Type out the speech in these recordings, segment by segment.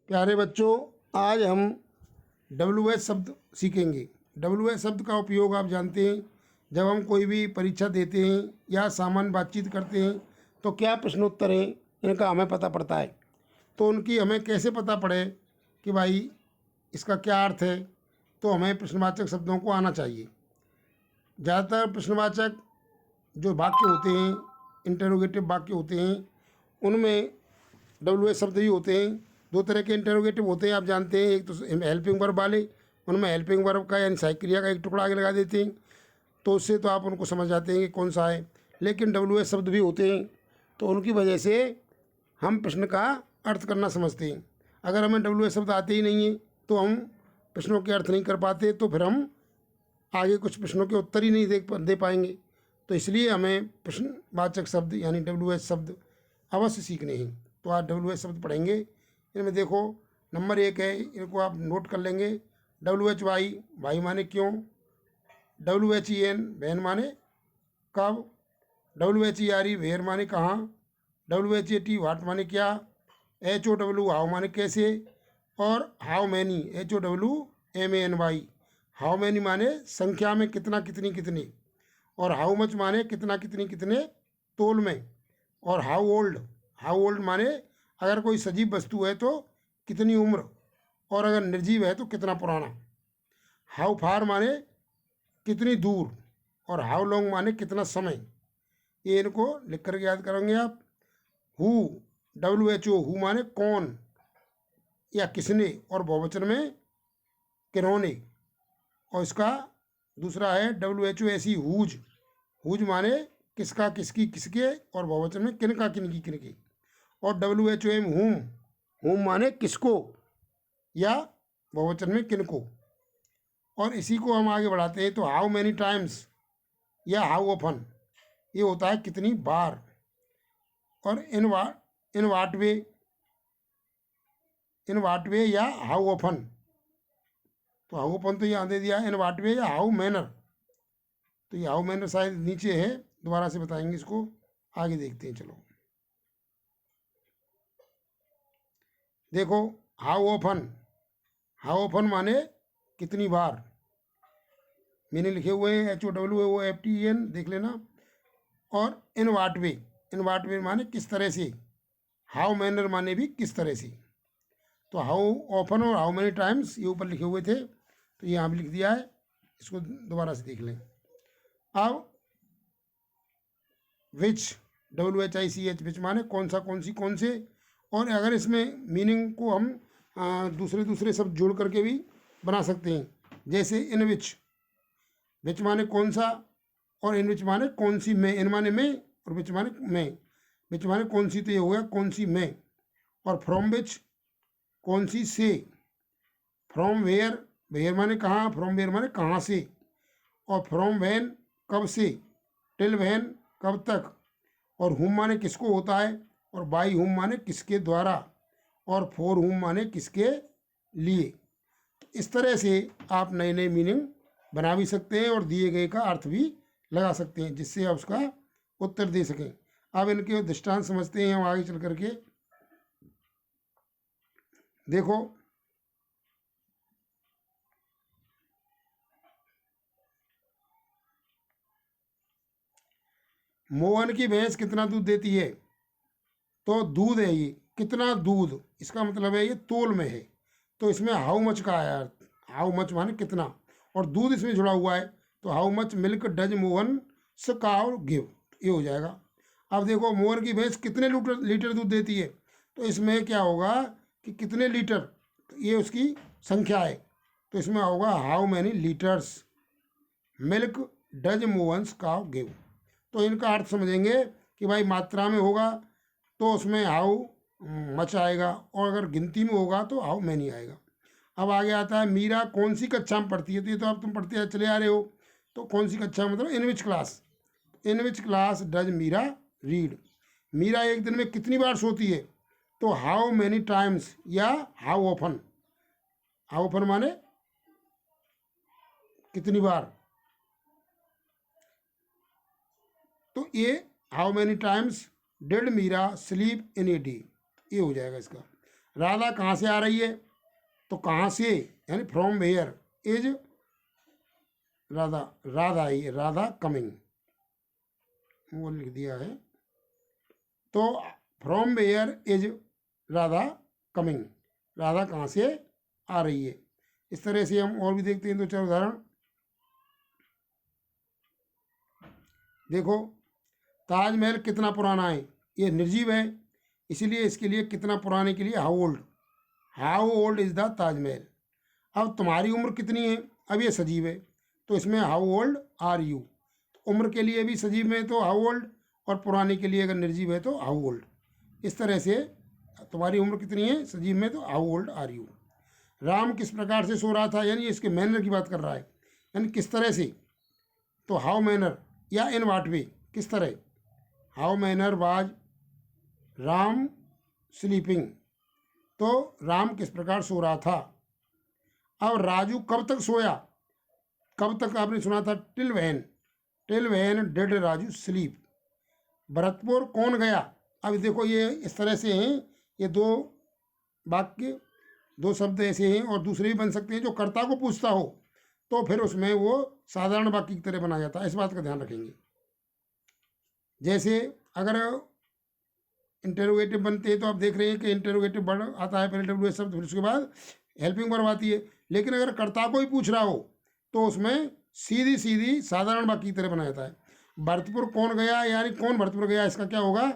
प्यारे बच्चों, आज हम WH शब्द सीखेंगे। WH शब्द का उपयोग आप जानते हैं, जब हम कोई भी परीक्षा देते हैं या सामान्य बातचीत करते हैं तो क्या प्रश्नोत्तर हैं इनका हमें पता पड़ता है। तो उनकी हमें कैसे पता पड़े कि भाई इसका क्या अर्थ है, तो हमें प्रश्नवाचक शब्दों को आना चाहिए। ज़्यादातर प्रश्नवाचक जो वाक्य होते हैं, इंटरोगेटिव वाक्य होते हैं, उनमें WH शब्द ही होते हैं। दो तरह के इंटरोगेटिव होते हैं, आप जानते हैं। एक तो हेल्पिंग वर्ब वाले, उनमें हेल्पिंग वर्ब का यानी सहायक क्रिया का एक टुकड़ा आगे लगा देते हैं, तो उससे तो आप उनको समझ जाते हैं कि कौन सा है। लेकिन WH शब्द भी होते हैं, तो उनकी वजह से हम प्रश्न का अर्थ करना समझते हैं। अगर हमें WH शब्द आते ही नहीं है तो हम प्रश्नों के अर्थ नहीं कर पाते, तो फिर हम आगे कुछ प्रश्नों के उत्तर ही नहीं दे पाएंगे। तो इसलिए हमें प्रश्नवाचक शब्द यानी WH शब्द अवश्य सीखने हैं। तो आज WH शब्द पढ़ेंगे। इनमें देखो, नंबर 1 है, इनको आप नोट कर लेंगे। WHY भाई माने क्यों, WHEN बहन माने कब, WHERE वेयर माने कहाँ, WHAT वाट माने क्या, HOW हाउ माने कैसे, और how many HOWMANY how many माने संख्या में कितना कितनी कितने, और हाउ मच माने कितना कितनी कितने तोल में, और हाउ ओल्ड माने अगर कोई सजीव वस्तु है तो कितनी उम्र, और अगर निर्जीव है तो कितना पुराना। हाउ फार माने कितनी दूर, और हाउ लॉन्ग माने कितना समय। ये इनको लिख करके याद करेंगे आप। हु WHO हु माने कौन या किसने, और बहुवचन में किन्होंने। और इसका दूसरा है WHOSE हुज माने किसका किसकी किसके, और बहुवचन में किनका किनकी किनके। और WHOM हुम माने किसको या बहुवचन में किनको। और इसी को हम आगे बढ़ाते हैं तो हाउ मैनी टाइम्स या हाउ ऑफन, ये होता है कितनी बार। और इन वाट वे या हाउ ऑफन, तो हाउ ऑफन तो यहाँ दे दिया। इन वाट वे या हाउ मैनर, तो ये हाउ मैनर शायद नीचे है, दोबारा से बताएंगे इसको, आगे देखते हैं। चलो देखो, हाउ ऑफन माने कितनी बार, मैंने लिखे हुए हैं HOWOFTEN, देख लेना। और इन वाट वे माने किस तरह से, हाउ मैनर माने भी किस तरह से। तो हाउ ऑफन और हाउ मैनी टाइम्स ये ऊपर लिखे हुए थे, तो यहाँ भी लिख दिया है, इसको दोबारा से देख लें। अब विच WHICH विच माने कौन सा कौन सी कौन से। और अगर इसमें मीनिंग को हम दूसरे शब्द जोड़ करके भी बना सकते हैं, जैसे इन विच माने कौन सा, और इन विच माने कौन सी में, इन माने में और विच माने में। विच माने कौन सी, तो ये हो गया कौन सी में। और फ्रॉम विच कौन सी से। फ्रॉम वेयर माने कहाँ, फ्रॉम वेयर माने कहाँ से। और फ्रॉम वैन कब से, टिल वैन कब तक। और हुम माने किसको होता है, और बाई हुम माने किसके द्वारा, और फॉर हुम माने किसके लिए। इस तरह से आप नए नए मीनिंग बना भी सकते हैं और दिए गए का अर्थ भी लगा सकते हैं, जिससे आप उसका उत्तर दे सकें। अब इनके दृष्टांत समझते हैं हम आगे चल करके। देखो, मोहन की भैंस कितना दूध देती है, तो दूध है ये, कितना दूध, इसका मतलब है ये तोल में है, तो इसमें हाउ मच का आया अर्थ। हाउ मच माने कितना, और दूध इसमें जुड़ा हुआ है, तो how much milk does Mohan स काउ गिव, ये हो जाएगा। अब देखो, मोहन की भैंस कितने लीटर दूध देती है, तो इसमें क्या होगा कि कितने लीटर, तो ये उसकी संख्या है, तो इसमें होगा how many litres milk does Mohan's cow give. तो इनका अर्थ समझेंगे कि भाई मात्रा में होगा तो उसमें हाउ मच आएगा, और अगर गिनती में होगा तो हाउ मैनी आएगा। अब आगे आता है मीरा कौन सी कक्षा में पढ़ती है, तो ये तो अब तुम पढ़ते चले आ रहे हो, तो कौन सी कक्षा मतलब in which class does Meera read. Meera एक दिन में कितनी बार सोती है, तो हाउ मैनी टाइम्स या हाउ ऑफन माने कितनी बार, तो ये how many times did Meera sleep in a day, ये हो जाएगा इसका। राधा कहाँ से आ रही है, तो कहाँ से यानी from where is Radha, Radha आई, राधा कमिंग, वो लिख दिया है। तो from where is Radha coming, Radha कहाँ से आ रही है। इस तरह से हम और भी देखते हैं दो चार उदाहरण। देखो, ताजमहल कितना पुराना है, ये निर्जीव है, इसीलिए इसके लिए कितना पुराने के लिए how old is the Taj Mahal. अब तुम्हारी उम्र कितनी है, अब ये सजीव है, तो इसमें हाउ ओल्ड आर यू। उम्र के लिए भी सजीव में तो हाउ ओल्ड, और पुराने के लिए अगर निर्जीव है तो हाउ ओल्ड। इस तरह से तुम्हारी उम्र कितनी है सजीव में तो how old are you. Ram किस प्रकार से सो रहा था, यानी इसके मैनर की बात कर रहा है, यानी किस तरह से, तो हाउ मैनर या इन वाट वे, किस तरह, how manner was Ram sleeping, तो राम किस प्रकार सो रहा था। अब राजू कब तक सोया, कब तक आपने सुना था till when did Raju sleep. Bharatpur कौन गया, अब देखो ये इस तरह से हैं, ये दो वाक्य, दो शब्द ऐसे हैं, और दूसरे भी बन सकते हैं जो कर्ता को पूछता हो, तो फिर उसमें वो साधारण वाक्य की तरह बनाया जाता है, इस बात का ध्यान रखेंगे। जैसे अगर इंटेरोगेटिव बनते हैं तो आप देख रहे हैं कि इंटेरोगेटिव वर्ड आता है पहले डब्ल्यू शब्द, फिर उसके बाद हेल्पिंग वर्ब आती है। लेकिन अगर कर्ता को ही पूछ रहा हो तो उसमें सीधी सीधी साधारण वाक्य की तरह बनाया जाता है। भरतपुर कौन गया, यानी कौन भरतपुर गया, इसका क्या होगा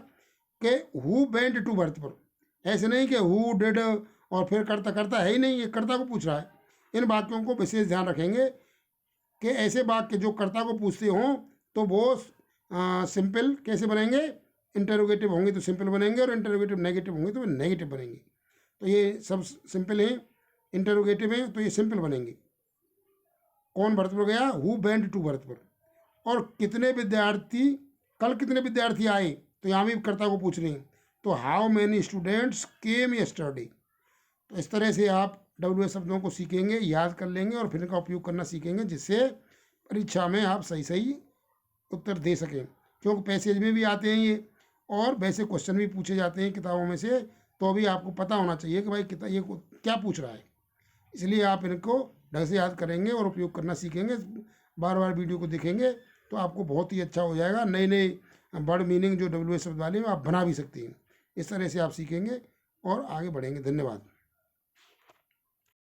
कि हु वेंट टू भरतपुर। ऐसे नहीं कि हु डिड और फिर कर्ता, कर्ता है ही नहीं, ये कर्ता को पूछ रहा है। इन वाक्यों को विशेष ध्यान रखेंगे कि ऐसे वाक्य जो कर्ता को पूछते हों तो वो सिंपल कैसे बनेंगे, इंटरोगेटिव होंगे तो सिंपल बनेंगे, और इंटरोगेटिव नेगेटिव होंगे तो नेगेटिव बनेंगे। तो ये सब सिंपल हैं, इंटरोगेटिव हैं तो ये सिंपल बनेंगे। कौन भरतपुर गया, हु वेंट टू भरतपुर। और कितने विद्यार्थी, कल कितने विद्यार्थी आए, तो यहाँ भी कर्ता को पूछ रहे हैं, तो how many students came yesterday. तो इस तरह से आप डब्ल्यू शब्दों को सीखेंगे, याद कर लेंगे और फिर इनका उपयोग करना सीखेंगे, जिससे परीक्षा में आप सही सही उत्तर दे सकें। क्योंकि पैसेज में भी आते हैं ये, और वैसे क्वेश्चन भी पूछे जाते हैं किताबों में से, तो भी आपको पता होना चाहिए कि भाई ये क्या पूछ रहा है। इसलिए आप इनको ढंग से याद करेंगे और उपयोग करना सीखेंगे, बार बार वीडियो को देखेंगे तो आपको बहुत ही अच्छा हो जाएगा। नए नए वर्ड मीनिंग जो डब्ल्यू शब्द वाले में आप बना भी सकते हैं। इस तरह से आप सीखेंगे और आगे बढ़ेंगे। धन्यवाद।